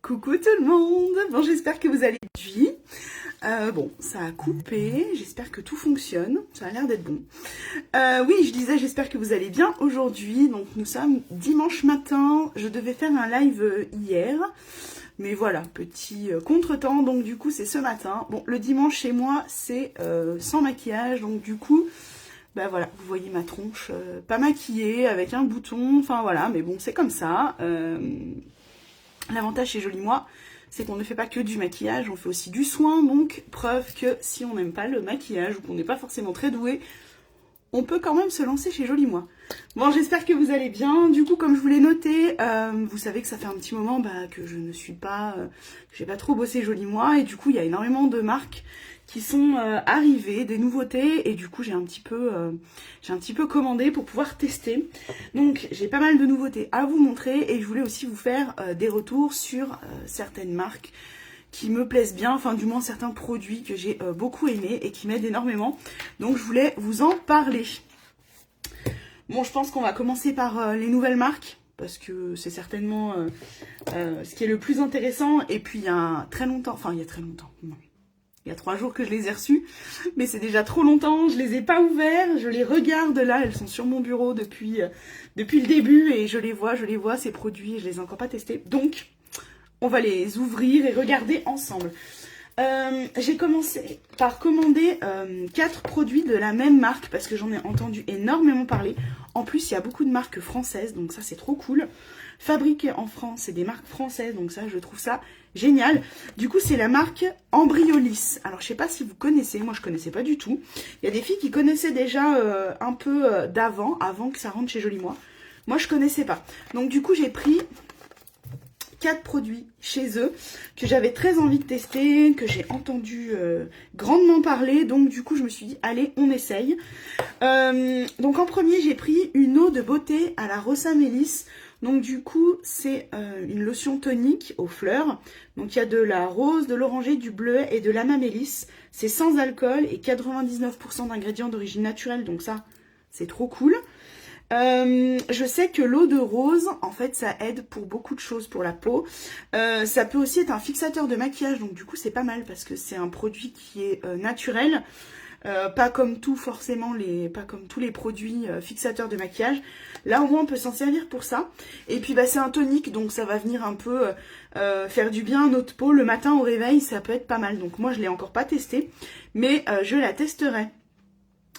Coucou tout le monde. Bon, j'espère que vous allez bien. Bon, ça a coupé. J'espère que tout fonctionne. Ça a l'air d'être bon. Oui, je disais, j'espère que vous allez bien aujourd'hui. Donc, nous sommes dimanche matin. Je devais faire un live hier. Mais voilà, petit contretemps. Donc, du coup, c'est ce matin. Bon, le dimanche chez moi, c'est sans maquillage. Donc, du coup, bah voilà, vous voyez ma tronche pas maquillée, avec un bouton. Enfin, voilà, mais bon, c'est comme ça. L'avantage chez Joli Moi, c'est qu'on ne fait pas que du maquillage, on fait aussi du soin, donc preuve que si on n'aime pas le maquillage ou qu'on n'est pas forcément très doué, on peut quand même se lancer chez Joli Moi. Bon, j'espère que vous allez bien. Du coup, comme je vous l'ai noté, vous savez que ça fait un petit moment que je ne suis pas, que j'ai pas trop bossé Joli Moi, et du coup, il y a énormément de marques qui sont arrivées, des nouveautés, et du coup, j'ai un petit peu commandé pour pouvoir tester. Donc, j'ai pas mal de nouveautés à vous montrer, et je voulais aussi vous faire des retours sur certaines marques qui me plaisent bien, enfin du moins certains produits que j'ai beaucoup aimés et qui m'aident énormément. Donc je voulais vous en parler. Bon, je pense qu'on va commencer par les nouvelles marques, parce que c'est certainement ce qui est le plus intéressant. Et puis il y a très longtemps, enfin il y a très longtemps, non. Il y a 3 jours que je les ai reçus, mais c'est déjà trop longtemps, je les ai pas ouverts, je les regarde là, elles sont sur mon bureau depuis le début et je les vois ces produits et je les ai encore pas testés. Donc on va les ouvrir et regarder ensemble. J'ai commencé par commander 4 produits de la même marque parce que j'en ai entendu énormément parler. En plus, il y a beaucoup de marques françaises, donc ça c'est trop cool. Fabriquées en France, c'est des marques françaises, donc ça je trouve ça génial. Du coup, c'est la marque Embryolis. Alors, je sais pas si vous connaissez, moi je connaissais pas du tout. Il y a des filles qui connaissaient déjà un peu avant que ça rentre chez Joli Moi. Moi, je connaissais pas. Donc, du coup, j'ai pris 4 produits chez eux que j'avais très envie de tester, que j'ai entendu grandement parler, donc du coup je me suis dit allez on essaye. Donc en premier j'ai pris une eau de beauté à la Rosa Melisse. Donc du coup c'est une lotion tonique aux fleurs. Donc il y a de la rose, de l'oranger, du bleuet et de l'amamélisse. C'est sans alcool et 99% d'ingrédients d'origine naturelle, donc ça c'est trop cool. Je sais que l'eau de rose, en fait, ça aide pour beaucoup de choses pour la peau. Ça peut aussi être un fixateur de maquillage, donc du coup, c'est pas mal parce que c'est un produit qui est naturel. Pas comme tout forcément, pas comme tous les produits fixateurs de maquillage. Là, au moins, on peut s'en servir pour ça. Et puis, c'est un tonique, donc ça va venir un peu faire du bien à notre peau. Le matin au réveil, ça peut être pas mal. Donc moi, je l'ai encore pas testé, mais je la testerai.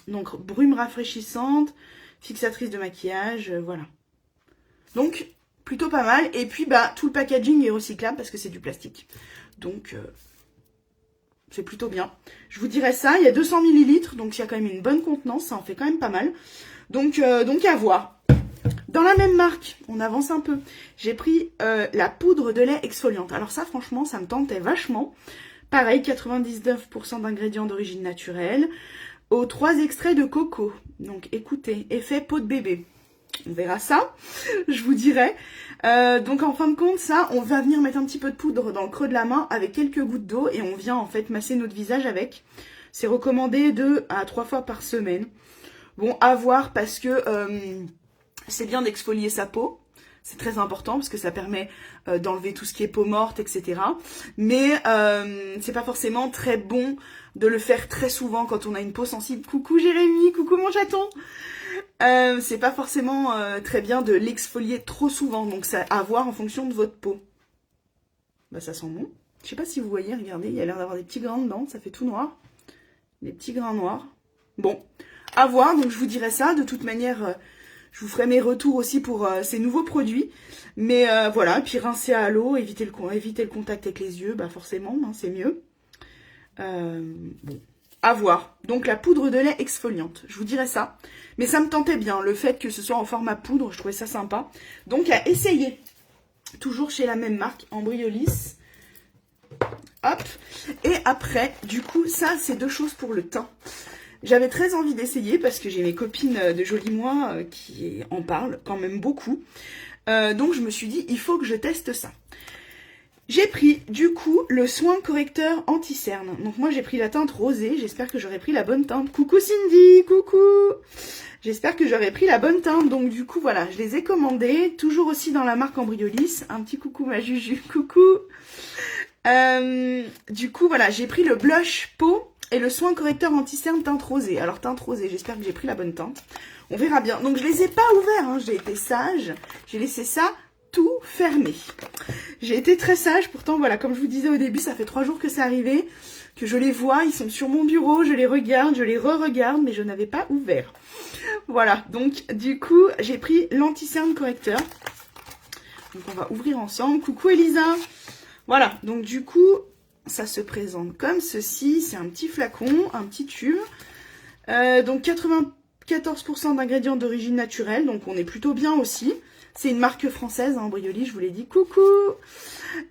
Donc, brume rafraîchissante, fixatrice de maquillage, voilà. Donc, plutôt pas mal. Et puis, tout le packaging est recyclable parce que c'est du plastique. Donc, c'est plutôt bien. Je vous dirais ça. Il y a 200 ml, donc il y a quand même une bonne contenance. Ça en fait quand même pas mal. Donc à voir. Dans la même marque, on avance un peu. J'ai pris la poudre de lait exfoliante. Alors ça, franchement, ça me tentait vachement. Pareil, 99% d'ingrédients d'origine naturelle. Aux 3 extraits de coco. Donc écoutez, effet peau de bébé. On verra ça, je vous dirai. Donc en fin de compte, ça, on va venir mettre un petit peu de poudre dans le creux de la main avec quelques gouttes d'eau et on vient en fait masser notre visage avec. C'est recommandé 2 à 3 fois par semaine. Bon, à voir parce que c'est bien d'exfolier sa peau. C'est très important parce que ça permet d'enlever tout ce qui est peau morte, etc. Mais c'est pas forcément très bon de le faire très souvent quand on a une peau sensible. Coucou Jérémy, coucou mon chaton. C'est pas forcément très bien de l'exfolier trop souvent. Donc ça à voir en fonction de votre peau. Ça sent bon. Je sais pas si vous voyez, regardez, il y a l'air d'avoir des petits grains dedans. Ça fait tout noir. Des petits grains noirs. Bon, à voir. Donc je vous dirai ça. De toute manière... je vous ferai mes retours aussi pour ces nouveaux produits. Mais voilà, puis rincer à l'eau, éviter le contact avec les yeux, forcément, hein, c'est mieux. Bon, à voir. Donc la poudre de lait exfoliante, je vous dirai ça. Mais ça me tentait bien, le fait que ce soit en format poudre, je trouvais ça sympa. Donc à essayer. Toujours chez la même marque, Embryolis. Hop. Et après, du coup, ça c'est 2 choses pour le teint. J'avais très envie d'essayer parce que j'ai mes copines de Joli Moi qui en parlent quand même beaucoup. Donc je me suis dit, il faut que je teste ça. J'ai pris du coup le soin correcteur anti-cerne. Donc moi j'ai pris la teinte rosée, j'espère que j'aurai pris la bonne teinte. Coucou Cindy, coucou. J'espère que j'aurai pris la bonne teinte. Donc du coup voilà, je les ai commandés, toujours aussi dans la marque Embryolis. Un petit coucou ma Juju, coucou. Du coup voilà, j'ai pris le blush peau et le soin correcteur anti-cerne teinte rosée. Alors teinte rosée, j'espère que j'ai pris la bonne teinte. On verra bien. Donc je les ai pas ouverts, hein. J'ai été sage, j'ai laissé ça tout fermé. J'ai été très sage, pourtant voilà, comme je vous disais au début, ça fait 3 jours que c'est arrivé, que je les vois, ils sont sur mon bureau, je les regarde, je les re-regarde, mais je n'avais pas ouvert. Voilà, donc du coup, j'ai pris l'anti-cerne correcteur. Donc on va ouvrir ensemble. Coucou Elisa. Voilà, donc du coup, ça se présente comme ceci, c'est un petit flacon, un petit tube. Donc 94% d'ingrédients d'origine naturelle, donc on est plutôt bien aussi. C'est une marque française, hein, Embryolis, je vous l'ai dit. Coucou.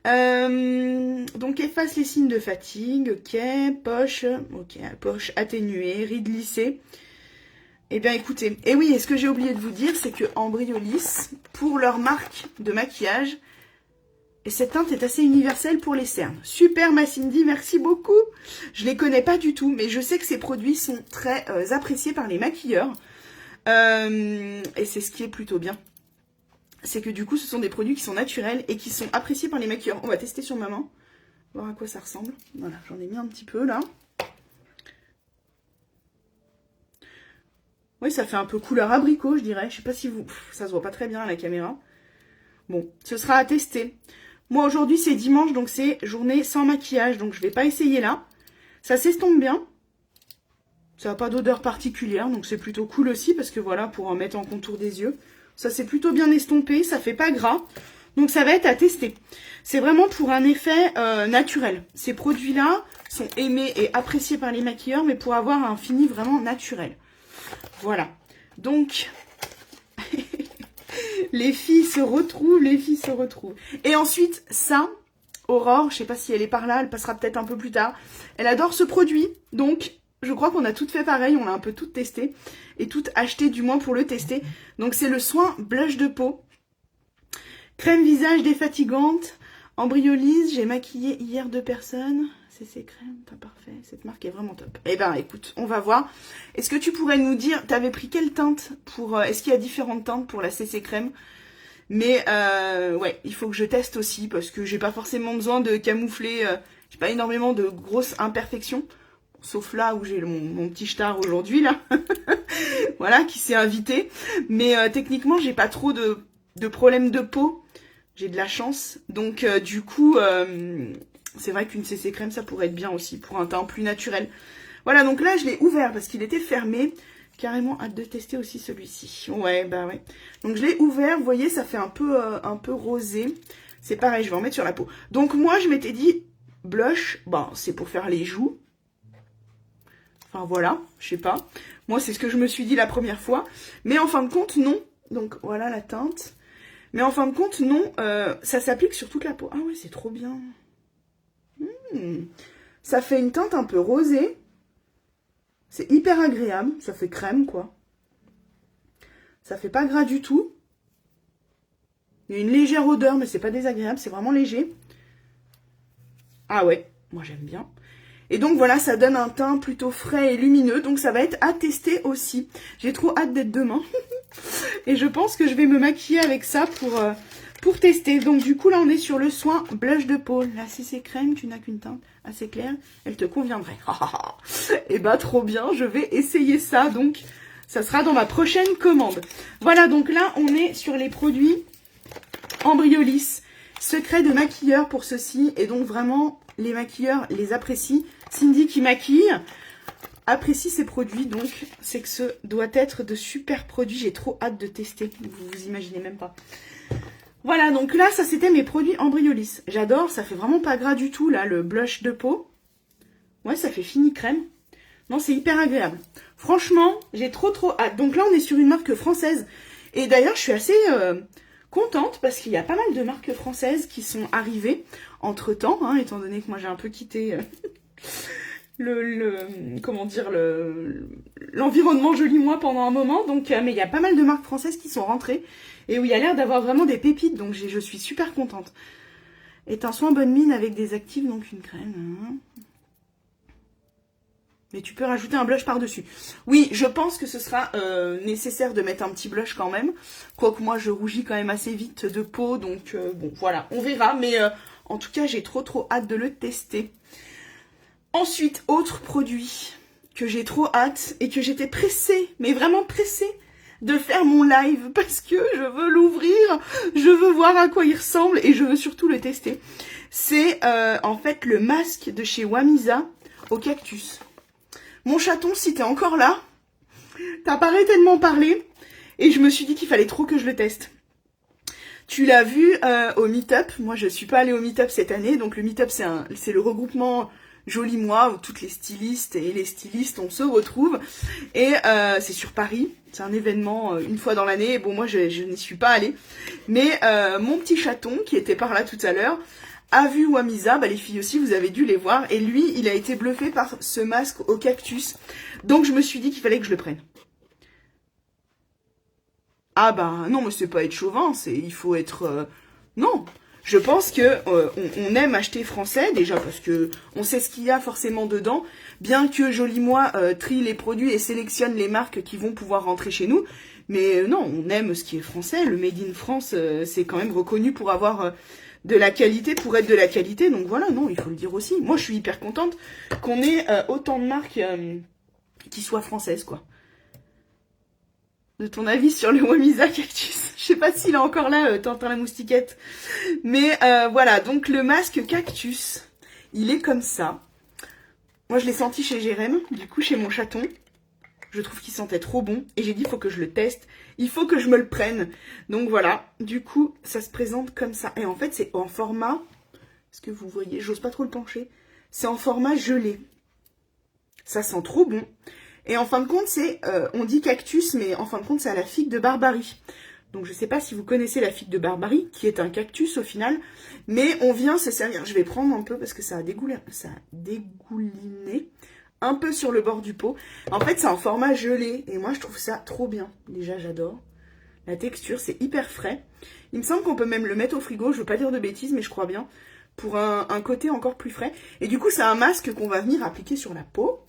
Donc efface les signes de fatigue, ok, poche atténuée, rides lissées. Eh bien écoutez, et oui, et ce que j'ai oublié de vous dire, c'est que Embryolis, pour leur marque de maquillage, et cette teinte est assez universelle pour les cernes. Super ma Cindy, merci beaucoup. Je les connais pas du tout, mais je sais que ces produits sont très appréciés par les maquilleurs. Et c'est ce qui est plutôt bien. C'est que du coup, ce sont des produits qui sont naturels et qui sont appréciés par les maquilleurs. On va tester sur ma main, voir à quoi ça ressemble. Voilà, j'en ai mis un petit peu là. Oui, ça fait un peu couleur abricot, je dirais. Je sais pas si vous... ça se voit pas très bien à la caméra. Bon, ce sera à tester. Moi, aujourd'hui, c'est dimanche, donc c'est journée sans maquillage. Donc, je vais pas essayer là. Ça s'estompe bien. Ça n'a pas d'odeur particulière, donc c'est plutôt cool aussi, parce que voilà, pour en mettre en contour des yeux. Ça s'est plutôt bien estompé, ça fait pas gras. Donc, ça va être à tester. C'est vraiment pour un effet naturel. Ces produits-là sont aimés et appréciés par les maquilleurs, mais pour avoir un fini vraiment naturel. Voilà. Donc... les filles se retrouvent, les filles se retrouvent. Et ensuite, ça, Aurore, je sais pas si elle est par là, elle passera peut-être un peu plus tard. Elle adore ce produit, donc je crois qu'on a toutes fait pareil, on a un peu toutes testé. Et toutes acheté du moins pour le tester. Donc c'est le soin blush de peau. Crème visage défatigante, Embryolis, j'ai maquillé hier 2 personnes. CC Crème, t'as parfait, cette marque est vraiment top. Eh ben écoute, on va voir. Est-ce que tu pourrais nous dire, t'avais pris quelle teinte pour... est-ce qu'il y a différentes teintes pour la CC Crème? Mais ouais, il faut que je teste aussi parce que j'ai pas forcément besoin de camoufler, j'ai pas énormément de grosses imperfections. Sauf là où j'ai mon petit star aujourd'hui là, voilà, qui s'est invité. Mais techniquement, j'ai pas trop de problèmes de peau. J'ai de la chance. Donc du coup... c'est vrai qu'une CC crème, ça pourrait être bien aussi pour un teint plus naturel. Voilà, donc là, je l'ai ouvert parce qu'il était fermé. Carrément hâte de tester aussi celui-ci. Ouais, bah ouais. Donc je l'ai ouvert, vous voyez, ça fait un peu rosé. C'est pareil, je vais en mettre sur la peau. Donc moi, je m'étais dit, blush, bon, c'est pour faire les joues. Enfin voilà, je sais pas. Moi, c'est ce que je me suis dit la première fois. Mais en fin de compte, non. Donc voilà la teinte. Mais en fin de compte, non. Ça s'applique sur toute la peau. Ah ouais, c'est trop bien. Ça fait une teinte un peu rosée. C'est hyper agréable. Ça fait crème, quoi. Ça fait pas gras du tout. Il y a une légère odeur, mais c'est pas désagréable. C'est vraiment léger. Ah ouais, moi j'aime bien. Et donc voilà, ça donne un teint plutôt frais et lumineux. Donc ça va être à tester aussi. J'ai trop hâte d'être demain. Et je pense que je vais me maquiller avec ça pour tester. Donc du coup là on est sur le soin blush de peau. La CC crème, tu n'as qu'une teinte assez claire, elle te conviendrait. Et bah trop bien, je vais essayer ça. Donc ça sera dans ma prochaine commande. Voilà, donc là on est sur les produits Embryolis. Secret de maquilleur pour ceci. Et donc vraiment les maquilleurs les apprécient. Cindy qui maquille apprécie ces produits, donc c'est que ce doit être de super produits. J'ai trop hâte de tester, vous imaginez même pas. Voilà, donc là, ça c'était mes produits Embryolis. J'adore, ça fait vraiment pas gras du tout, là, le blush de peau. Ouais, ça fait fini crème. Non, c'est hyper agréable. Franchement, j'ai trop hâte. Donc là, on est sur une marque française. Et d'ailleurs, je suis assez contente parce qu'il y a pas mal de marques françaises qui sont arrivées entre-temps, hein, étant donné que moi, j'ai un peu quitté... l'environnement joli moi pendant un moment, donc mais il y a pas mal de marques françaises qui sont rentrées et où il y a l'air d'avoir vraiment des pépites, donc je suis super contente. est un soin bonne mine avec des actifs, donc une crème. Mais tu peux rajouter un blush par-dessus. Oui, je pense que ce sera nécessaire de mettre un petit blush quand même. Quoique moi, je rougis quand même assez vite de peau. Donc, bon, voilà, on verra. Mais en tout cas, j'ai trop hâte de le tester. Ensuite, autre produit que j'ai trop hâte et que j'étais pressée, mais vraiment pressée, de faire mon live parce que je veux l'ouvrir, je veux voir à quoi il ressemble et je veux surtout le tester. C'est en fait le masque de chez Wamisa au cactus. Mon chaton, si t'es encore là, t'as pas arrêté de m'en parler et je me suis dit qu'il fallait trop que je le teste. Tu l'as vu au Meetup. Moi, je suis pas allée au Meetup cette année. Donc le Meetup, c'est le regroupement Joli Moi où toutes les stylistes et les stylistes, on se retrouve. Et c'est sur Paris. C'est un événement une fois dans l'année. Bon, moi, je n'y suis pas allée. Mais mon petit chaton, qui était par là tout à l'heure, a vu Wamisa. Bah, les filles aussi, vous avez dû les voir. Et lui, il a été bluffé par ce masque au cactus. Donc, je me suis dit qu'il fallait que je le prenne. Ah bah non, mais c'est pas être chauvin, il faut être... non, je pense que on aime acheter français, déjà parce que on sait ce qu'il y a forcément dedans, bien que Joli Moi trie les produits et sélectionne les marques qui vont pouvoir rentrer chez nous, mais non, on aime ce qui est français, le Made in France, c'est quand même reconnu pour avoir de la qualité, pour être de la qualité, donc voilà, non, il faut le dire aussi. Moi, je suis hyper contente qu'on ait autant de marques qui soient françaises, quoi. De ton avis sur le Wamisa cactus. Je sais pas s'il est encore là, Tintin la moustiquette. Mais voilà, donc le masque cactus, il est comme ça. Moi, je l'ai senti chez Jérém, du coup, chez mon chaton. Je trouve qu'il sentait trop bon. Et j'ai dit, il faut que je le teste. Il faut que je me le prenne. Donc voilà, du coup, ça se présente comme ça. Et en fait, c'est en format... Est-ce que vous voyez? J'ose pas trop le pencher. C'est en format gelé. Ça sent trop bon. Et en fin de compte, c'est, on dit cactus, mais en fin de compte, c'est à la figue de Barbarie. Donc, je ne sais pas si vous connaissez la figue de Barbarie, qui est un cactus au final. Mais on vient se servir. Je vais prendre un peu parce que ça a dégouliné un peu sur le bord du pot. En fait, c'est en format gelé. Et moi, je trouve ça trop bien. Déjà, j'adore. La texture, c'est hyper frais. Il me semble qu'on peut même le mettre au frigo. Je ne veux pas dire de bêtises, mais je crois bien. Pour un côté encore plus frais. Et du coup, c'est un masque qu'on va venir appliquer sur la peau.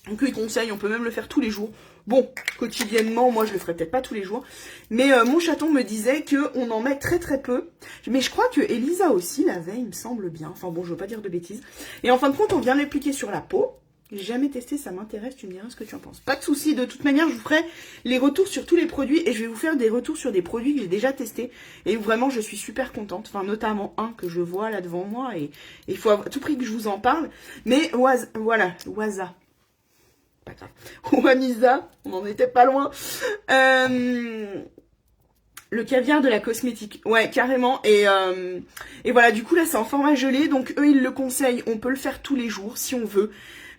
Donc il conseille, on peut même le faire tous les jours. Bon, quotidiennement, moi je le ferai peut-être pas tous les jours. Mais mon chaton me disait qu'on en met très très peu. Mais je crois que Elisa aussi l'avait, il me semble bien. Enfin bon, je veux pas dire de bêtises. Et en fin de compte, on vient l'appliquer sur la peau. J'ai jamais testé, ça m'intéresse, tu me diras ce que tu en penses. Pas de souci, de toute manière, je vous ferai les retours sur tous les produits. Et je vais vous faire des retours sur des produits que j'ai déjà testés. Et vraiment, je suis super contente. Enfin, notamment un que je vois là devant moi. Et il faut à tout prix que je vous en parle. Mais voilà, Waza. Pas grave. Wamisa, on n'en était pas loin. Le caviar de la cosmétique. Ouais, carrément. Et voilà, du coup, là, c'est en format gelé. Donc, eux, ils le conseillent. On peut le faire tous les jours, si on veut.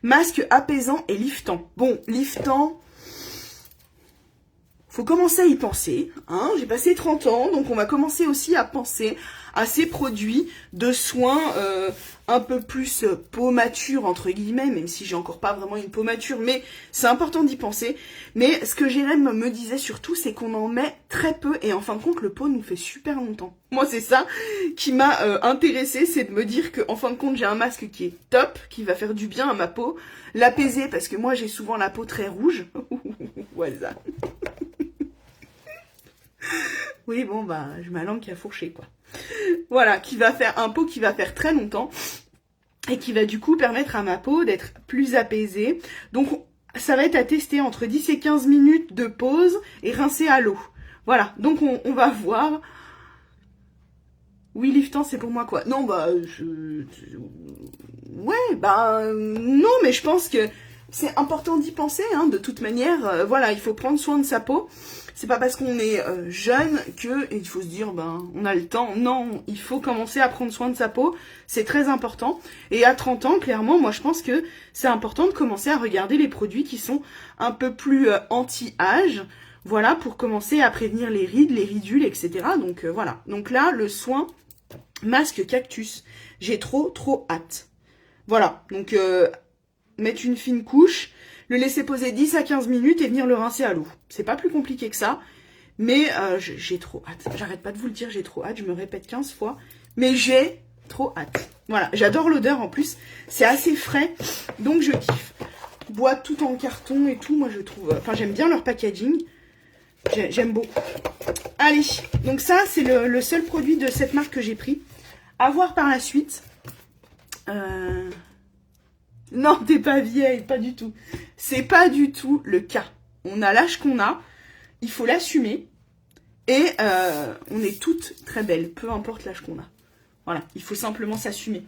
Masque apaisant et liftant. Bon, liftant... Faut commencer à y penser, hein. J'ai passé 30 ans, donc on va commencer aussi à penser à ces produits de soins un peu plus peau mature, entre guillemets, même si j'ai encore pas vraiment une peau mature, mais c'est important d'y penser. Mais ce que Jérém me disait surtout, c'est qu'on en met très peu, et en fin de compte, le pot nous fait super longtemps. Moi, c'est ça qui m'a intéressée, c'est de me dire que en fin de compte, j'ai un masque qui est top, qui va faire du bien à ma peau, l'apaiser, parce que moi, j'ai souvent la peau très rouge. Voilà. Oui, bon, bah, j'ai ma langue qui a fourché, quoi. Voilà, qui va faire un pot qui va faire très longtemps et qui va du coup permettre à ma peau d'être plus apaisée. Donc, ça va être à tester entre 10 et 15 minutes de pause et rincer à l'eau. Voilà, donc on va voir. Oui, liftant, c'est pour moi, quoi. Non, bah, ouais, bah, non, mais je pense que c'est important d'y penser, hein, de toute manière. Voilà, il faut prendre soin de sa peau. C'est pas parce qu'on est jeune que il faut se dire, ben, on a le temps. Non, il faut commencer à prendre soin de sa peau. C'est très important. Et à 30 ans, clairement, moi, je pense que c'est important de commencer à regarder les produits qui sont un peu plus anti-âge. Voilà, pour commencer à prévenir les rides, les ridules, etc. Donc, voilà. Donc là, le soin masque cactus. J'ai trop hâte. Voilà. Donc, mettre une fine couche, le laisser poser 10 à 15 minutes et venir le rincer à l'eau. C'est pas plus compliqué que ça, mais j'ai trop hâte. J'arrête pas de vous le dire, j'ai trop hâte, je me répète 15 fois, mais j'ai trop hâte. Voilà, j'adore l'odeur en plus. C'est assez frais, donc je kiffe. Boîte tout en carton et tout, moi je trouve... Enfin, j'aime bien leur packaging. J'aime beaucoup. Allez, donc ça, c'est le seul produit de cette marque que j'ai pris. À voir par la suite. Non, t'es pas vieille, pas du tout. C'est pas du tout le cas. On a l'âge qu'on a, il faut l'assumer. Et on est toutes très belles, peu importe l'âge qu'on a. Voilà, il faut simplement s'assumer.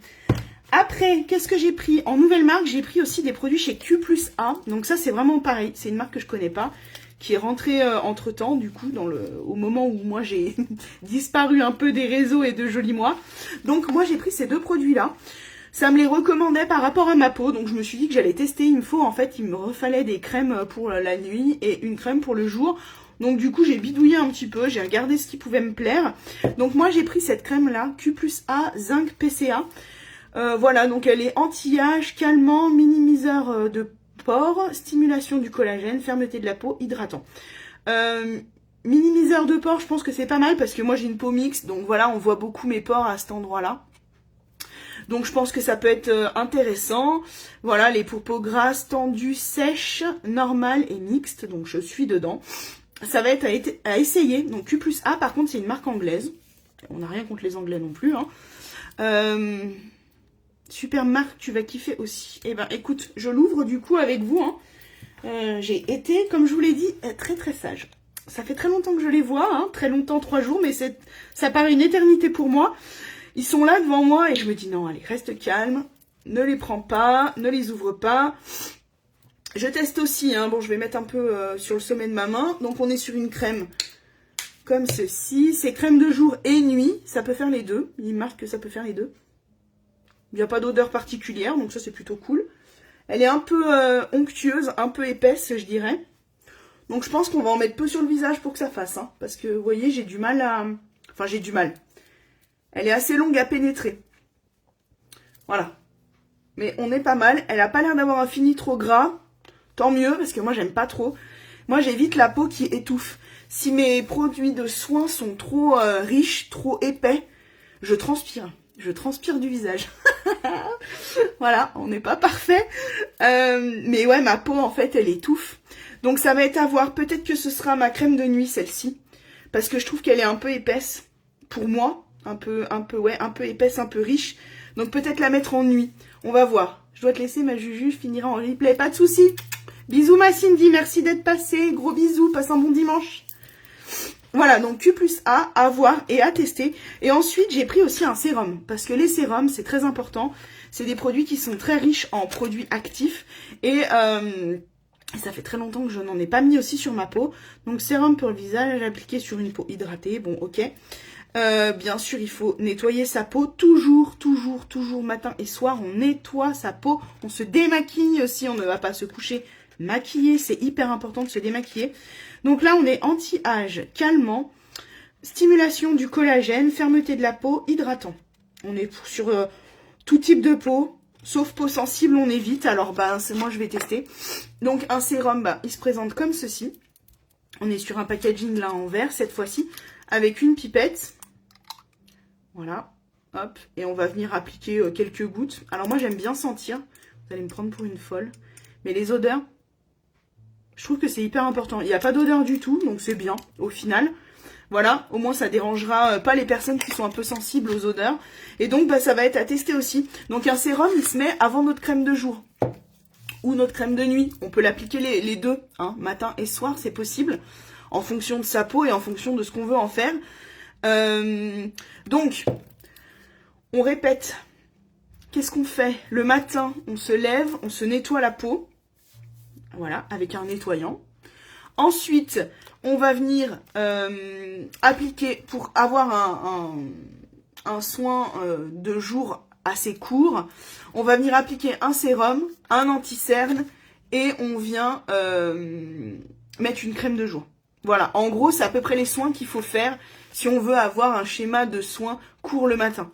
Après, qu'est-ce que j'ai pris? En nouvelle marque, j'ai pris aussi des produits chez Q+A. Donc ça, c'est vraiment pareil. C'est une marque que je connais pas, qui est rentrée entre-temps, du coup, au moment où moi, j'ai disparu un peu des réseaux et de Joli Moi. Donc moi, j'ai pris ces deux produits-là. Ça me les recommandait par rapport à ma peau, donc je me suis dit que j'allais tester. Il me refallait des crèmes pour la nuit et une crème pour le jour. Donc du coup, j'ai bidouillé un petit peu, j'ai regardé ce qui pouvait me plaire. Donc moi, j'ai pris cette crème-là, Q+A Zinc PCA. Voilà, donc elle est anti-âge, calmant, minimiseur de pores, stimulation du collagène, fermeté de la peau, hydratant. Minimiseur de pores, je pense que c'est pas mal parce que moi j'ai une peau mixte, donc voilà, on voit beaucoup mes pores à cet endroit-là. Donc je pense que ça peut être intéressant. Voilà, les peaux grasses, tendues, sèches, normales et mixtes, donc je suis dedans. Ça va être à essayer. Donc Q+A, par contre, c'est une marque anglaise. On n'a rien contre les Anglais non plus, hein. Super marque, tu vas kiffer aussi. Eh ben, écoute, je l'ouvre du coup avec vous, hein. J'ai été, comme je vous l'ai dit, très très sage. Ça fait très longtemps que je les vois, hein. Très longtemps, 3 jours, mais ça paraît une éternité pour moi. Ils sont là devant moi et je me dis non, allez, reste calme. Ne les prends pas, ne les ouvre pas. Je teste aussi, hein. Bon, je vais mettre un peu sur le sommet de ma main. Donc, on est sur une crème comme ceci. C'est crème de jour et nuit. Ça peut faire les deux. Il marque que ça peut faire les deux. Il n'y a pas d'odeur particulière, donc ça, c'est plutôt cool. Elle est un peu onctueuse, un peu épaisse, je dirais. Donc, je pense qu'on va en mettre peu sur le visage pour que ça fasse, hein. Parce que, vous voyez, j'ai du mal à... Enfin, j'ai du mal. Elle est assez longue à pénétrer. Voilà. Mais on est pas mal. Elle n'a pas l'air d'avoir un fini trop gras. Tant mieux, parce que moi, j'aime pas trop. Moi, j'évite la peau qui étouffe. Si mes produits de soins sont trop riches, trop épais, je transpire. Je transpire du visage. Voilà, on n'est pas parfait. Mais ouais, ma peau, en fait, elle étouffe. Donc, ça va être à voir. Peut-être que ce sera ma crème de nuit, celle-ci. Parce que je trouve qu'elle est un peu épaisse. Pour moi. Un peu épaisse, un peu riche. Donc, peut-être la mettre en nuit. On va voir. Je dois te laisser, ma Juju. Je finirai en replay. Pas de soucis. Bisous, ma Cindy. Merci d'être passée. Gros bisous. Passe un bon dimanche. Voilà, donc Q+A, à voir et à tester. Et ensuite, j'ai pris aussi un sérum. Parce que les sérums, c'est très important. C'est des produits qui sont très riches en produits actifs. Et ça fait très longtemps que je n'en ai pas mis aussi sur ma peau. Donc, sérum pour le visage, appliqué sur une peau hydratée. Bon, ok. Bien sûr, il faut nettoyer sa peau. Toujours, matin et soir, on nettoie sa peau. On se démaquille aussi. On ne va pas se coucher maquillé. C'est hyper important de se démaquiller. Donc là, on est anti-âge, calmant, stimulation du collagène, fermeté de la peau, hydratant. On est sur tout type de peau, sauf peau sensible, on évite. Alors, bah, moi, je vais tester. Donc, un sérum, bah, il se présente comme ceci. On est sur un packaging là en verre, cette fois-ci, avec une pipette. Voilà, hop. Et on va venir appliquer quelques gouttes. Alors, moi, j'aime bien sentir. Vous allez me prendre pour une folle. Mais les odeurs... Je trouve que c'est hyper important. Il n'y a pas d'odeur du tout, donc c'est bien, au final. Voilà, au moins ça dérangera pas les personnes qui sont un peu sensibles aux odeurs. Et donc, bah, ça va être à tester aussi. Donc, un sérum, il se met avant notre crème de jour. Ou notre crème de nuit. On peut l'appliquer les deux, hein, matin et soir, c'est possible. En fonction de sa peau et en fonction de ce qu'on veut en faire. Donc, on répète. Qu'est-ce qu'on fait? Le matin, on se lève, on se nettoie la peau. Voilà, avec un nettoyant. Ensuite, on va venir appliquer, pour avoir un soin de jour assez court, on va venir appliquer un sérum, un anti-cerne et on vient mettre une crème de jour. Voilà, en gros, c'est à peu près les soins qu'il faut faire si on veut avoir un schéma de soins court le matin.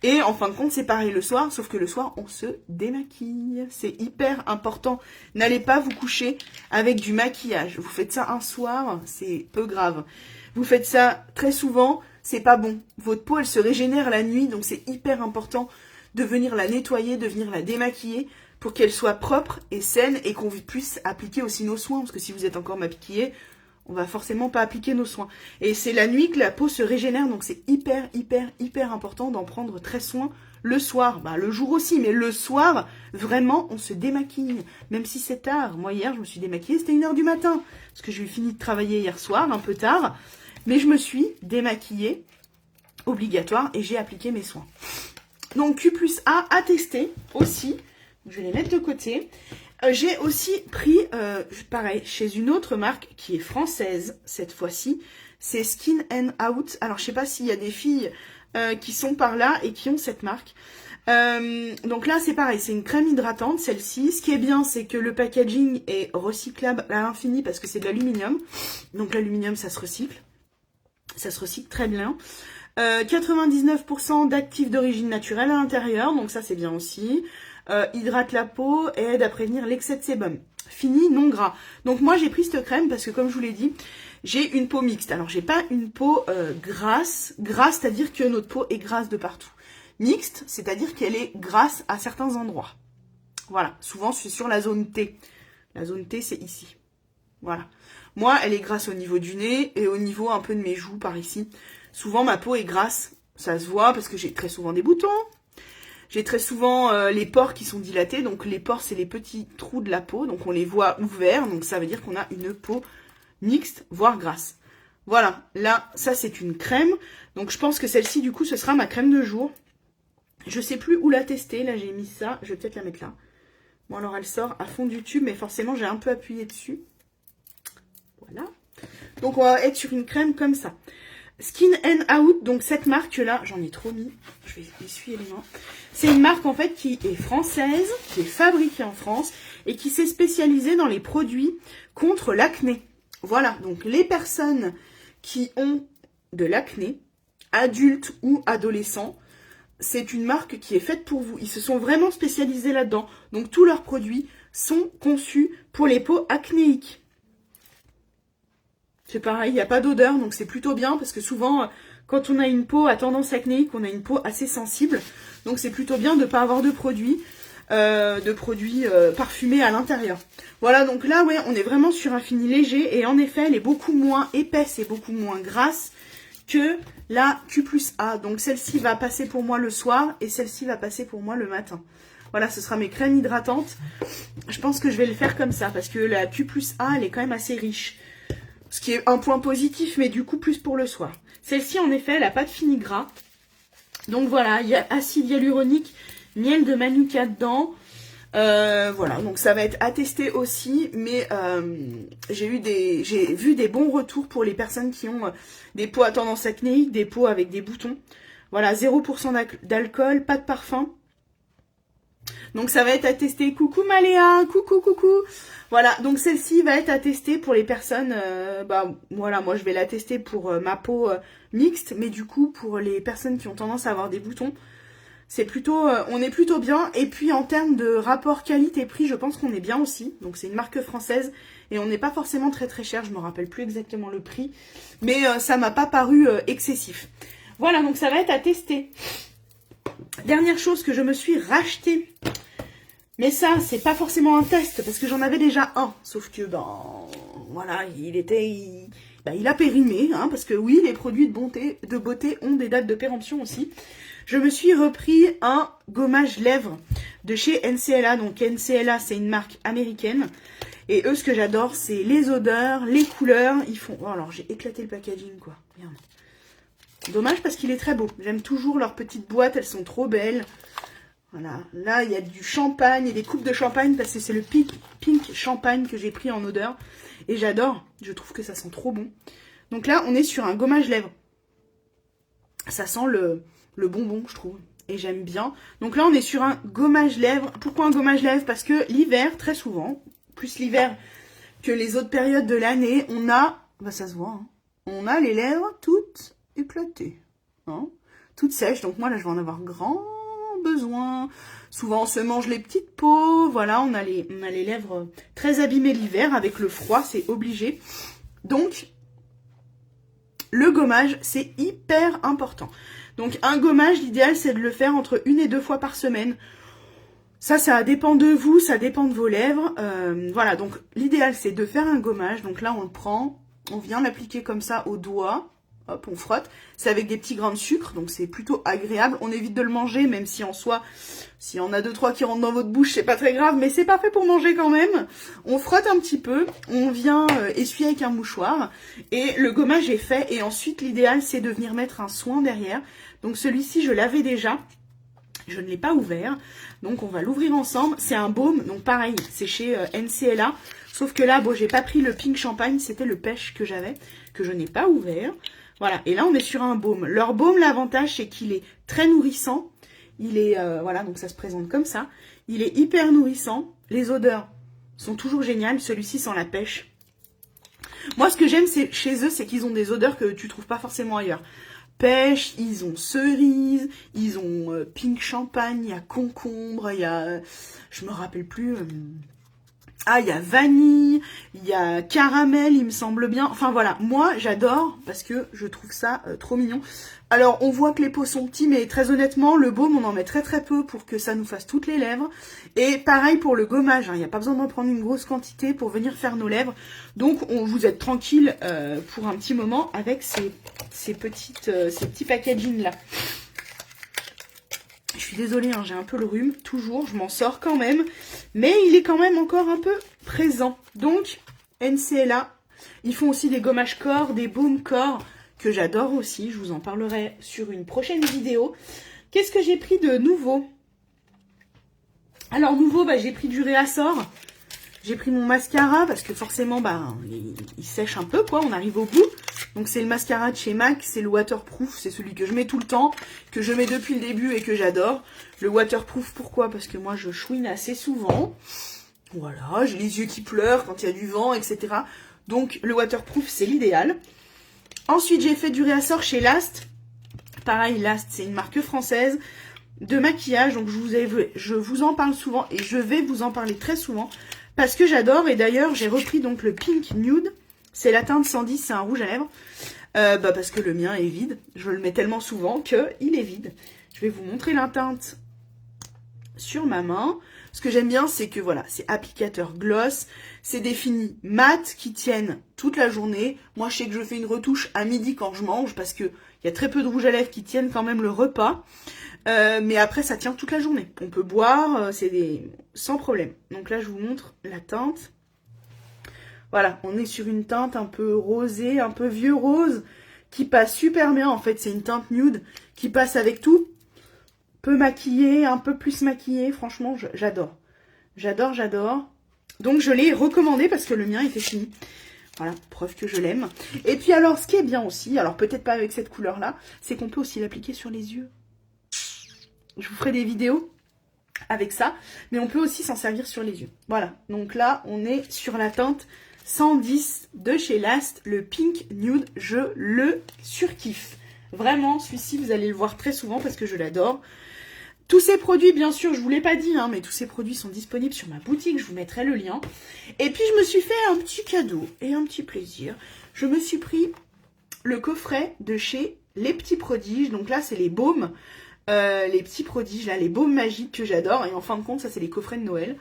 Et en fin de compte, c'est pareil le soir, sauf que le soir, on se démaquille. C'est hyper important. N'allez pas vous coucher avec du maquillage. Vous faites ça un soir, c'est peu grave. Vous faites ça très souvent, c'est pas bon. Votre peau, elle se régénère la nuit, donc c'est hyper important de venir la nettoyer, de venir la démaquiller pour qu'elle soit propre et saine et qu'on puisse appliquer aussi nos soins. Parce que si vous êtes encore maquillée, on va forcément pas appliquer nos soins. Et c'est la nuit que la peau se régénère, donc c'est hyper, hyper, hyper important d'en prendre très soin le soir. Bah, le jour aussi, mais le soir, vraiment, on se démaquille. Même si c'est tard. Moi, hier, je me suis démaquillée, c'était 1h du matin. Parce que j'ai fini de travailler hier soir, un peu tard. Mais je me suis démaquillée, obligatoire, et j'ai appliqué mes soins. Donc, Q plus A à tester aussi. Je vais les mettre de côté. J'ai aussi pris, pareil, chez une autre marque qui est française, cette fois-ci. C'est Skin and Out. Alors, je sais pas s'il y a des filles qui sont par là et qui ont cette marque. Donc là, c'est pareil, c'est une crème hydratante, celle-ci. Ce qui est bien, c'est que le packaging est recyclable à l'infini parce que c'est de l'aluminium. Donc l'aluminium, ça se recycle. Ça se recycle très bien. 99% d'actifs d'origine naturelle à l'intérieur, donc ça c'est bien aussi. Hydrate la peau et aide à prévenir l'excès de sébum. Fini, non gras. Donc moi j'ai pris cette crème parce que comme je vous l'ai dit, j'ai une peau mixte. Alors j'ai pas une peau grasse. Grasse, c'est-à-dire que notre peau est grasse de partout. Mixte, c'est-à-dire qu'elle est grasse à certains endroits. Voilà, souvent je suis sur la zone T. La zone T c'est ici. Voilà. Moi elle est grasse au niveau du nez et au niveau un peu de mes joues par ici. Souvent ma peau est grasse. Ça se voit parce que j'ai très souvent des boutons. J'ai très souvent les pores qui sont dilatés. Donc les pores, c'est les petits trous de la peau. Donc on les voit ouverts. Donc ça veut dire qu'on a une peau mixte, voire grasse. Voilà. Là, ça c'est une crème. Donc je pense que celle-ci, du coup, ce sera ma crème de jour. Je sais plus où la tester. Là, j'ai mis ça. Je vais peut-être la mettre là. Bon, alors elle sort à fond du tube. Mais forcément, j'ai un peu appuyé dessus. Voilà. Donc on va être sur une crème comme ça. Skin and Out, donc cette marque-là, j'en ai trop mis, je vais essuyer les mains. C'est une marque en fait qui est française, qui est fabriquée en France et qui s'est spécialisée dans les produits contre l'acné. Voilà, donc les personnes qui ont de l'acné, adultes ou adolescents, c'est une marque qui est faite pour vous. Ils se sont vraiment spécialisés là-dedans. Donc tous leurs produits sont conçus pour les peaux acnéiques. C'est pareil, il n'y a pas d'odeur, donc c'est plutôt bien parce que souvent, quand on a une peau à tendance acnéique, on a une peau assez sensible. Donc c'est plutôt bien de ne pas avoir de produits parfumés à l'intérieur. Voilà, donc là, ouais, on est vraiment sur un fini léger et en effet, elle est beaucoup moins épaisse et beaucoup moins grasse que la Q plus A. Donc celle-ci va passer pour moi le soir et celle-ci va passer pour moi le matin. Voilà, ce sera mes crèmes hydratantes. Je pense que je vais le faire comme ça parce que la Q plus A, elle est quand même assez riche. Ce qui est un point positif, mais du coup, plus pour le soir. Celle-ci, en effet, elle n'a pas de fini gras. Donc voilà, il y a acide hyaluronique, miel de manuka dedans. Voilà, donc ça va être à tester aussi. Mais j'ai vu des bons retours pour les personnes qui ont des peaux à tendance acnéique, des peaux avec des boutons. Voilà, 0% d'alcool, pas de parfum. Donc ça va être à tester. Coucou Maléa, coucou. Voilà, donc celle-ci va être à tester pour les personnes, voilà, moi je vais la tester pour ma peau mixte, mais du coup pour les personnes qui ont tendance à avoir des boutons, c'est plutôt, on est plutôt bien. Et puis en termes de rapport qualité-prix, je pense qu'on est bien aussi. Donc c'est une marque française et on n'est pas forcément très très cher, je me rappelle plus exactement le prix, mais ça m'a pas paru excessif. Voilà, donc ça va être à tester. Dernière chose que je me suis racheté. Mais ça, c'est pas forcément un test, parce que j'en avais déjà un. Sauf que, voilà, il a périmé, hein, parce que oui, les produits de beauté ont des dates de péremption aussi. Je me suis repris un gommage lèvres de chez NCLA. Donc NCLA, c'est une marque américaine. Et eux, ce que j'adore, c'est les odeurs, les couleurs. Ils font... Oh, alors, j'ai éclaté le packaging, quoi. Merde. Dommage, parce qu'il est très beau. J'aime toujours leurs petites boîtes, elles sont trop belles. Voilà, là il y a du champagne et des coupes de champagne parce que c'est le pink champagne que j'ai pris en odeur. Et j'adore, je trouve que ça sent trop bon. Donc là on est sur un gommage lèvres. Ça sent le bonbon je trouve. Et j'aime bien. Donc là on est sur un gommage lèvres. Pourquoi un gommage lèvres? Parce que l'hiver, très souvent, plus l'hiver que les autres périodes de l'année, on a, ça se voit, hein, on a les lèvres toutes éclatées. Hein, toutes sèches. Donc moi là je vais en avoir grand besoin. Souvent on se mange les petites peaux. Voilà, on a les lèvres très abîmées l'hiver avec le froid, c'est obligé. Donc le gommage, c'est hyper important. Donc un gommage, l'idéal c'est de le faire entre 1 et 2 fois par semaine. Ça dépend de vous, ça dépend de vos lèvres. Voilà, donc l'idéal c'est de faire un gommage. Donc là on le prend, on vient l'appliquer comme ça au doigt. Hop, on frotte. C'est avec des petits grains de sucre, donc c'est plutôt agréable. On évite de le manger, même si en soi, s'il y en a 2-3 qui rentrent dans votre bouche, c'est pas très grave, mais c'est pas fait pour manger quand même. On frotte un petit peu, on vient essuyer avec un mouchoir, et le gommage est fait. Et ensuite, l'idéal, c'est de venir mettre un soin derrière. Donc celui-ci, je l'avais déjà. Je ne l'ai pas ouvert, donc on va l'ouvrir ensemble. C'est un baume, donc pareil, c'est chez NCLA. Sauf que là, bon, j'ai pas pris le pink champagne, c'était le pêche que j'avais, que je n'ai pas ouvert. Voilà, et là on est sur un baume. Leur baume, l'avantage c'est qu'il est très nourrissant. Il est, voilà, donc ça se présente comme ça. Il est hyper nourrissant. Les odeurs sont toujours géniales. Celui-ci sent la pêche. Moi, ce que j'aime chez eux, c'est qu'ils ont des odeurs que tu trouves pas forcément ailleurs. Pêche, ils ont cerise, ils ont pink champagne, il y a concombre, il y a, je me rappelle plus... Ah, il y a vanille, il y a caramel, il me semble bien. Enfin voilà, moi j'adore parce que je trouve ça trop mignon. Alors on voit que les pots sont petits, mais très honnêtement, le baume on en met très très peu pour que ça nous fasse toutes les lèvres. Et pareil pour le gommage, hein, il n'y a pas besoin d'en prendre une grosse quantité pour venir faire nos lèvres. Donc vous êtes tranquille pour un petit moment avec ces petits packaging là. Je suis désolée, hein, j'ai un peu le rhume, toujours, je m'en sors quand même. Mais il est quand même encore un peu présent. Donc, NCLA, ils font aussi des gommages corps, des baumes corps, que j'adore aussi. Je vous en parlerai sur une prochaine vidéo. Qu'est-ce que j'ai pris de nouveau? Alors, nouveau, j'ai pris du Réassort. J'ai pris mon mascara, parce que forcément, il sèche un peu, quoi, on arrive au bout. Donc c'est le mascara de chez MAC, c'est le waterproof, c'est celui que je mets tout le temps, que je mets depuis le début et que j'adore. Le waterproof, pourquoi? Parce que moi je chouine assez souvent. Voilà, j'ai les yeux qui pleurent quand il y a du vent, etc. Donc le waterproof, c'est l'idéal. Ensuite, j'ai fait du Réassort chez Last. Pareil, Last, c'est une marque française de maquillage. Donc je vous en parle souvent et je vais vous en parler très souvent parce que j'adore. Et d'ailleurs, j'ai repris donc le Pink Nude. C'est la teinte 110, c'est un rouge à lèvres. Parce que le mien est vide. Je le mets tellement souvent qu'il est vide. Je vais vous montrer la teinte sur ma main. Ce que j'aime bien, c'est que voilà, c'est applicateur gloss. C'est des finis mat qui tiennent toute la journée. Moi, je sais que je fais une retouche à midi quand je mange parce qu'il y a très peu de rouge à lèvres qui tiennent quand même le repas. Mais après, ça tient toute la journée. On peut boire, sans problème. Donc là, je vous montre la teinte. Voilà, on est sur une teinte un peu rosée, un peu vieux rose, qui passe super bien. En fait, c'est une teinte nude qui passe avec tout. Peu maquillée, un peu plus maquillée. Franchement, j'adore. J'adore, j'adore. Donc, je l'ai recommandé parce que le mien était fini. Voilà, preuve que je l'aime. Et puis alors, ce qui est bien aussi, alors peut-être pas avec cette couleur-là, c'est qu'on peut aussi l'appliquer sur les yeux. Je vous ferai des vidéos avec ça, mais on peut aussi s'en servir sur les yeux. Voilà, donc là, on est sur la teinte 110 de chez Last, le Pink Nude, je le surkiffe. Vraiment, celui-ci, vous allez le voir très souvent parce que je l'adore. Tous ces produits, bien sûr, je ne vous l'ai pas dit, hein, mais tous ces produits sont disponibles sur ma boutique, je vous mettrai le lien. Et puis, je me suis fait un petit cadeau et un petit plaisir. Je me suis pris le coffret de chez Les Petits Prodiges. Donc là, c'est les baumes, les petits prodiges, là, les baumes magiques que j'adore. Et en fin de compte, ça, c'est les coffrets de Noël.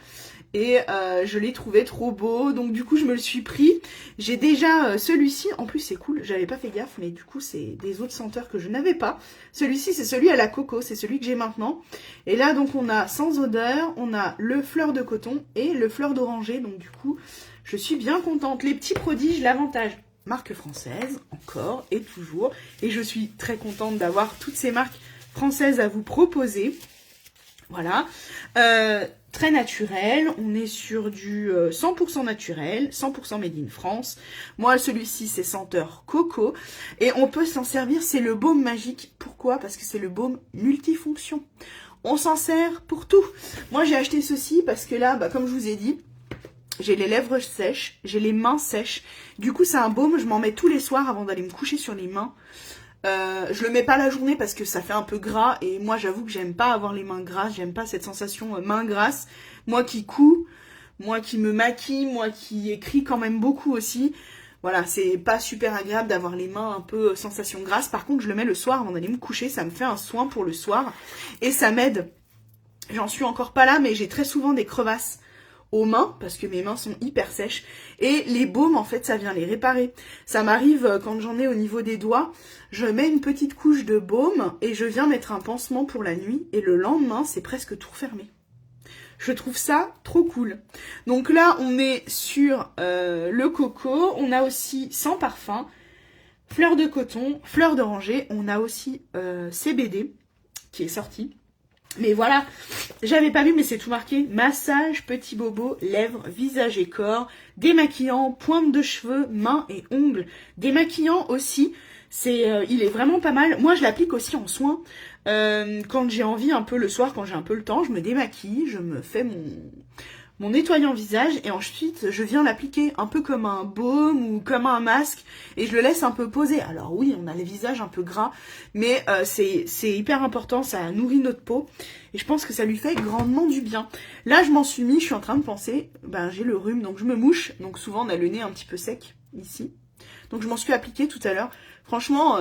Et je l'ai trouvé trop beau, donc du coup je me le suis pris. J'ai déjà celui-ci, en plus c'est cool, j'avais pas fait gaffe, mais du coup c'est des autres senteurs que je n'avais pas. Celui-ci c'est celui à la coco, c'est celui que j'ai maintenant. Et là donc on a sans odeur, on a le fleur de coton et le fleur d'oranger, donc du coup je suis bien contente. Les Petits Prodiges, l'avantage, marque française, encore et toujours. Et je suis très contente d'avoir toutes ces marques françaises à vous proposer. Voilà. Très naturel, on est sur du 100% naturel, 100% made in France. Moi, celui-ci, c'est senteur coco. Et on peut s'en servir, c'est le baume magique. Pourquoi? Parce que c'est le baume multifonction. On s'en sert pour tout. Moi, j'ai acheté ceci parce que là, comme je vous ai dit, j'ai les lèvres sèches, j'ai les mains sèches. Du coup, c'est un baume, je m'en mets tous les soirs avant d'aller me coucher sur les mains. Je le mets pas la journée parce que ça fait un peu gras et moi j'avoue que j'aime pas avoir les mains grasses, j'aime pas cette sensation main grasse. Moi qui couds, moi qui me maquille, moi qui écris quand même beaucoup aussi, Voilà, c'est pas super agréable d'avoir les mains un peu sensation grasse. Par contre, je le mets le soir avant d'aller me coucher. Ça me fait un soin pour le soir. Et ça m'aide. J'en suis encore pas là, mais j'ai très souvent des crevasses aux mains, parce que mes mains sont hyper sèches. Et les baumes, en fait, ça vient les réparer. Ça m'arrive, quand j'en ai au niveau des doigts, je mets une petite couche de baume et je viens mettre un pansement pour la nuit. Et le lendemain, c'est presque tout refermé. Je trouve ça trop cool. Donc là, on est sur le coco. On a aussi sans parfum, fleur de coton, fleur d'oranger. On a aussi CBD qui est sorti. Mais voilà, j'avais pas vu, mais c'est tout marqué. Massage, petit bobo, lèvres, visage et corps, démaquillant, pointe de cheveux, mains et ongles. Démaquillant aussi, il est vraiment pas mal. Moi, je l'applique aussi en soin. Quand j'ai envie un peu le soir, quand j'ai un peu le temps, je me démaquille, je me fais mon nettoyant visage et ensuite je viens l'appliquer un peu comme un baume ou comme un masque et je le laisse un peu poser. Alors oui, on a les visages un peu gras, mais c'est hyper important, ça nourrit notre peau et je pense que ça lui fait grandement du bien. Là, je m'en suis mis, je suis en train de penser, j'ai le rhume, donc je me mouche, donc souvent on a le nez un petit peu sec ici. Donc je m'en suis appliqué tout à l'heure. Franchement,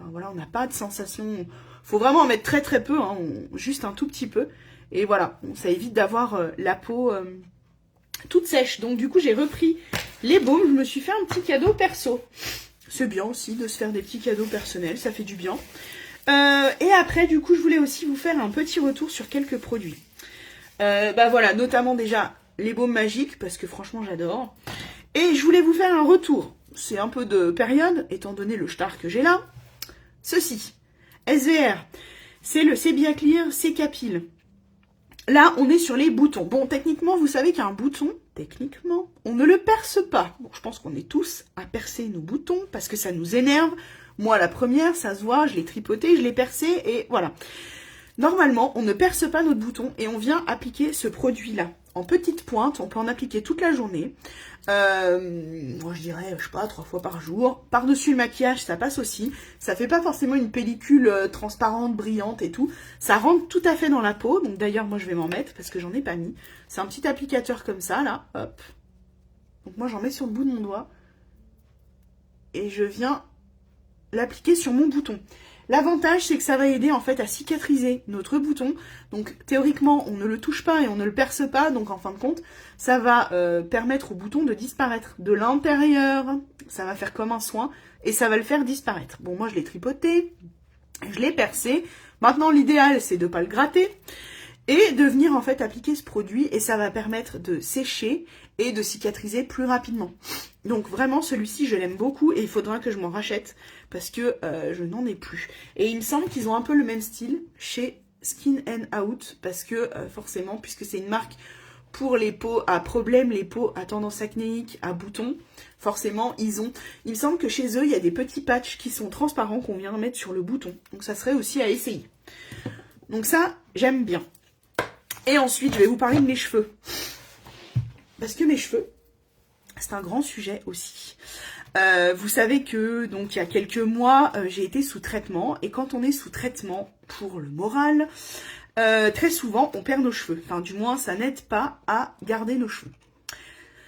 on n'a pas de sensation. Faut vraiment en mettre très très peu, hein, juste un tout petit peu. Et voilà, ça évite d'avoir la peau toute sèche. Donc du coup, j'ai repris les baumes. Je me suis fait un petit cadeau perso. C'est bien aussi de se faire des petits cadeaux personnels, ça fait du bien. Et après, du coup, je voulais aussi vous faire un petit retour sur quelques produits. Voilà, notamment déjà les baumes magiques, parce que franchement, j'adore. Et je voulais vous faire un retour. C'est un peu de période, étant donné le star que j'ai là. Ceci, SVR, c'est le Sebia Clear Cécapil. Là, on est sur les boutons. Bon, techniquement, vous savez qu'un bouton, techniquement, on ne le perce pas. Bon, je pense qu'on est tous à percer nos boutons parce que ça nous énerve. Moi, la première, ça se voit, je l'ai tripoté, je l'ai percé et voilà. Normalement, on ne perce pas notre bouton et on vient appliquer ce produit-là. En petite pointe, on peut en appliquer toute la journée. Moi, je dirais, je sais pas, 3 fois par jour. Par-dessus le maquillage, ça passe aussi. Ça fait pas forcément une pellicule transparente, brillante et tout. Ça rentre tout à fait dans la peau. Donc d'ailleurs, moi, je vais m'en mettre parce que j'en ai pas mis. C'est un petit applicateur comme ça, là. Hop. Donc moi, j'en mets sur le bout de mon doigt. Et je viens l'appliquer sur mon bouton. L'avantage, c'est que ça va aider en fait à cicatriser notre bouton. Donc théoriquement, on ne le touche pas et on ne le perce pas. Donc en fin de compte, ça va permettre au bouton de disparaître de l'intérieur. Ça va faire comme un soin et ça va le faire disparaître. Bon, moi je l'ai tripoté, je l'ai percé. Maintenant, l'idéal, c'est de ne pas le gratter et de venir en fait appliquer ce produit et ça va permettre de sécher et de cicatriser plus rapidement. Donc vraiment celui-ci je l'aime beaucoup et il faudra que je m'en rachète parce que je n'en ai plus. Et il me semble qu'ils ont un peu le même style chez Skin and Out parce que forcément puisque c'est une marque pour les peaux à problème, les peaux à tendance acnéique, à boutons, forcément ils ont... Il me semble que chez eux il y a des petits patchs qui sont transparents qu'on vient mettre sur le bouton. Donc ça serait aussi à essayer. Donc ça j'aime bien. Et ensuite, je vais vous parler de mes cheveux. Parce que mes cheveux, c'est un grand sujet aussi. Vous savez que, donc, il y a quelques mois, j'ai été sous traitement. Et quand on est sous traitement pour le moral, très souvent, on perd nos cheveux. Enfin, du moins, ça n'aide pas à garder nos cheveux.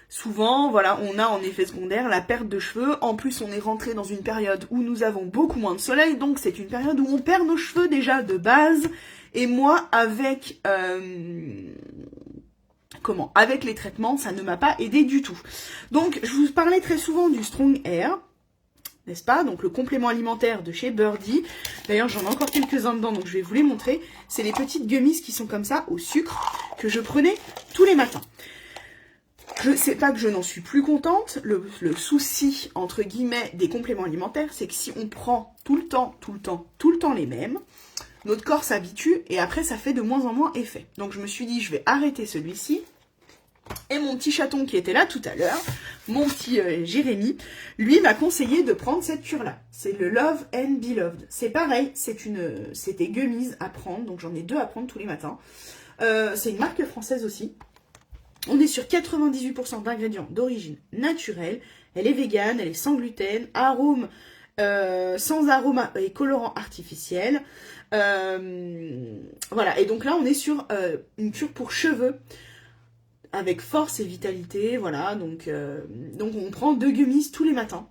Souvent, voilà, on a en effet secondaire la perte de cheveux. En plus, on est rentré dans une période où nous avons beaucoup moins de soleil. Donc, c'est une période où on perd nos cheveux déjà de base. Et moi, avec les traitements, ça ne m'a pas aidé du tout. Donc, je vous parlais très souvent du Strong Hair, n'est-ce pas? Donc, le complément alimentaire de chez Birdie. D'ailleurs, j'en ai encore quelques-uns dedans, donc je vais vous les montrer. C'est les petites gummies qui sont comme ça, au sucre, que je prenais tous les matins. Je sais pas que je n'en suis plus contente. Le souci, entre guillemets, des compléments alimentaires, c'est que si on prend tout le temps les mêmes, notre corps s'habitue et après ça fait de moins en moins effet. Donc je me suis dit je vais arrêter celui-ci. Et mon petit chaton qui était là tout à l'heure, mon petit Jérémy, lui m'a conseillé de prendre cette cure-là. C'est le Love and Beloved. C'est pareil, c'est des gummies à prendre, donc j'en ai 2 à prendre tous les matins. C'est une marque française aussi. On est sur 98% d'ingrédients d'origine naturelle. Elle est végane, elle est sans gluten, arôme, sans arôme et colorant artificiel. Voilà, et donc là on est sur une cure pour cheveux. avec force et vitalité, voilà, donc on prend 2 gummies tous les matins.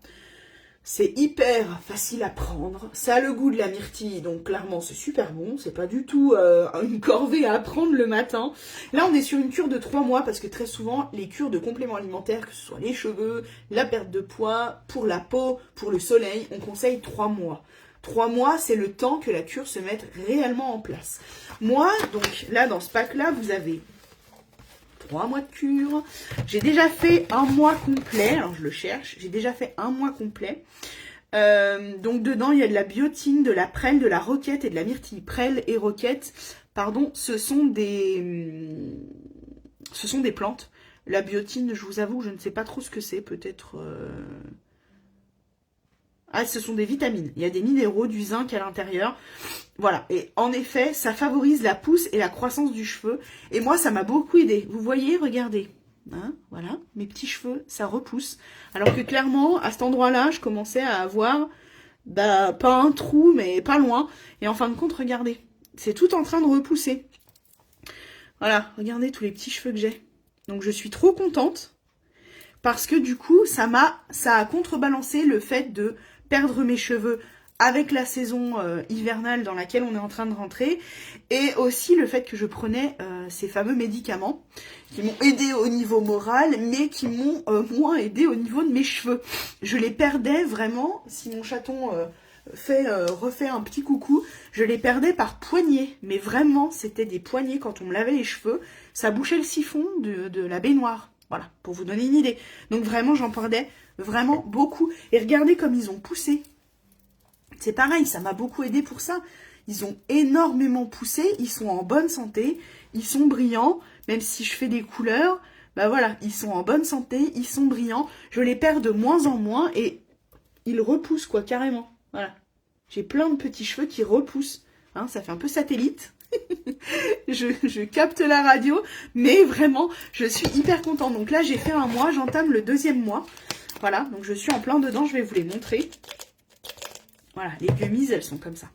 C'est hyper facile à prendre, ça a le goût de la myrtille, donc clairement c'est super bon, c'est pas du tout une corvée à prendre le matin. Là on est sur une cure de 3 mois, parce que très souvent les cures de compléments alimentaires, que ce soit les cheveux, la perte de poids, pour la peau, pour le soleil, on conseille 3 mois. 3 mois, c'est le temps que la cure se mette réellement en place. Moi, donc là dans ce pack-là, vous avez 3 mois de cure. J'ai déjà fait 1 mois complet. Alors je le cherche. J'ai déjà fait 1 mois complet. Donc dedans il y a de la biotine, de la prêle, de la roquette et de la myrtille. Prêle et roquette, pardon, ce sont des plantes. La biotine, je vous avoue, je ne sais pas trop ce que c'est. Peut-être... Ah, ce sont des vitamines. Il y a des minéraux, du zinc à l'intérieur. Voilà. Et en effet, ça favorise la pousse et la croissance du cheveu. Et moi, ça m'a beaucoup aidé. Vous voyez, regardez. Hein, voilà. Mes petits cheveux, ça repousse. Alors que clairement, à cet endroit-là, je commençais à avoir, bah, pas un trou, mais pas loin. Et en fin de compte, regardez. C'est tout en train de repousser. Voilà. Regardez tous les petits cheveux que j'ai. Donc, je suis trop contente. Parce que du coup, ça a contrebalancé le fait de perdre mes cheveux avec la saison hivernale dans laquelle on est en train de rentrer, et aussi le fait que je prenais ces fameux médicaments qui m'ont aidé au niveau moral, mais qui m'ont moins aidé au niveau de mes cheveux. Je les perdais vraiment, si mon chaton refait un petit coucou, je les perdais par poignées, mais vraiment c'était des poignées. Quand on me lavait les cheveux, ça bouchait le siphon de la baignoire. Voilà, pour vous donner une idée. Donc vraiment, j'en perdais vraiment beaucoup. Et regardez comme ils ont poussé. C'est pareil, ça m'a beaucoup aidé pour ça. Ils ont énormément poussé, ils sont en bonne santé, ils sont brillants, même si je fais des couleurs, bah voilà, ils sont en bonne santé, ils sont brillants. Je les perds de moins en moins et ils repoussent quoi, carrément. Voilà. J'ai plein de petits cheveux qui repoussent. Hein, ça fait un peu satellite. je capte la radio, mais vraiment, je suis hyper contente. Donc là, j'ai fait 1 mois, j'entame le 2e mois. Voilà, donc je suis en plein dedans, je vais vous les montrer. Voilà, les gummies, elles sont comme ça.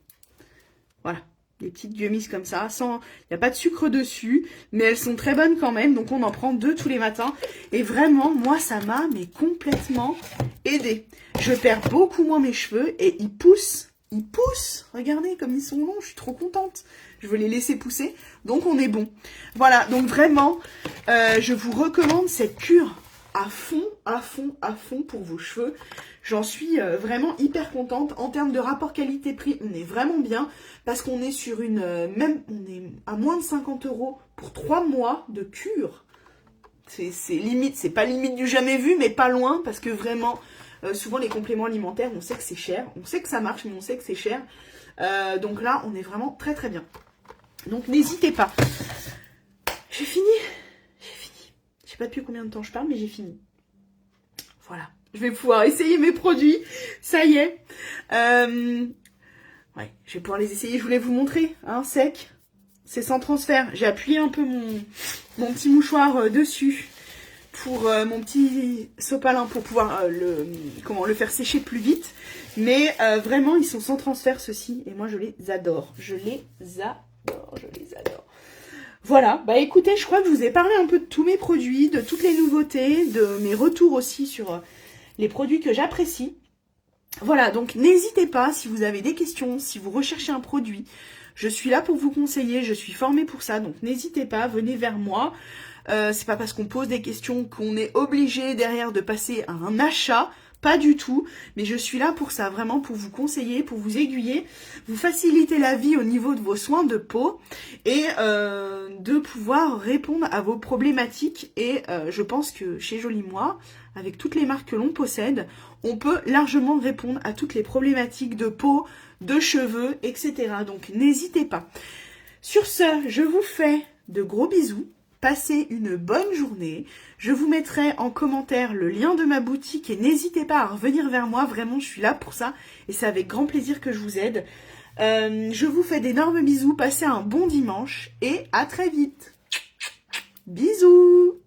Voilà, des petites gummies comme ça, il n'y a pas de sucre dessus, mais elles sont très bonnes quand même. Donc on en prend 2 tous les matins. Et vraiment, moi, ça m'a complètement aidé. Je perds beaucoup moins mes cheveux et ils poussent. Ils poussent, regardez comme ils sont longs, je suis trop contente. Je veux les laisser pousser, donc on est bon. Voilà, donc vraiment, je vous recommande cette cure à fond, à fond, à fond pour vos cheveux. J'en suis vraiment hyper contente. En termes de rapport qualité-prix, on est vraiment bien, parce qu'on est sur on est à moins de 50 € pour 3 mois de cure. C'est limite, c'est pas limite du jamais vu, mais pas loin, parce que vraiment... souvent les compléments alimentaires, on sait que c'est cher, on sait que ça marche, mais on sait que c'est cher. Donc là, on est vraiment très très bien. Donc n'hésitez pas. J'ai fini. Je sais pas depuis combien de temps je parle, mais j'ai fini. Voilà. Je vais pouvoir essayer mes produits. Ça y est. Ouais, je vais pouvoir les essayer. Je voulais vous montrer, hein, sec. C'est sans transfert. J'ai appuyé un peu mon petit mouchoir dessus pour mon petit sopalin pour pouvoir le faire sécher plus vite. Mais vraiment, ils sont sans transfert, ceux-ci. Et moi, je les adore. Je les adore. Voilà, bah écoutez, je crois que je vous ai parlé un peu de tous mes produits, de toutes les nouveautés, de mes retours aussi sur les produits que j'apprécie. Voilà, donc n'hésitez pas si vous avez des questions, si vous recherchez un produit. Je suis là pour vous conseiller, je suis formée pour ça, donc n'hésitez pas, venez vers moi. C'est pas parce qu'on pose des questions qu'on est obligé derrière de passer à un achat. Pas du tout, mais je suis là pour ça, vraiment pour vous conseiller, pour vous aiguiller, vous faciliter la vie au niveau de vos soins de peau et de pouvoir répondre à vos problématiques. Et je pense que chez Jolie Moi, avec toutes les marques que l'on possède, on peut largement répondre à toutes les problématiques de peau, de cheveux, etc. Donc n'hésitez pas. Sur ce, je vous fais de gros bisous. Passez une bonne journée. Je vous mettrai en commentaire le lien de ma boutique et n'hésitez pas à revenir vers moi. Vraiment, je suis là pour ça et c'est avec grand plaisir que je vous aide. Je vous fais d'énormes bisous. Passez un bon dimanche et à très vite. Bisous.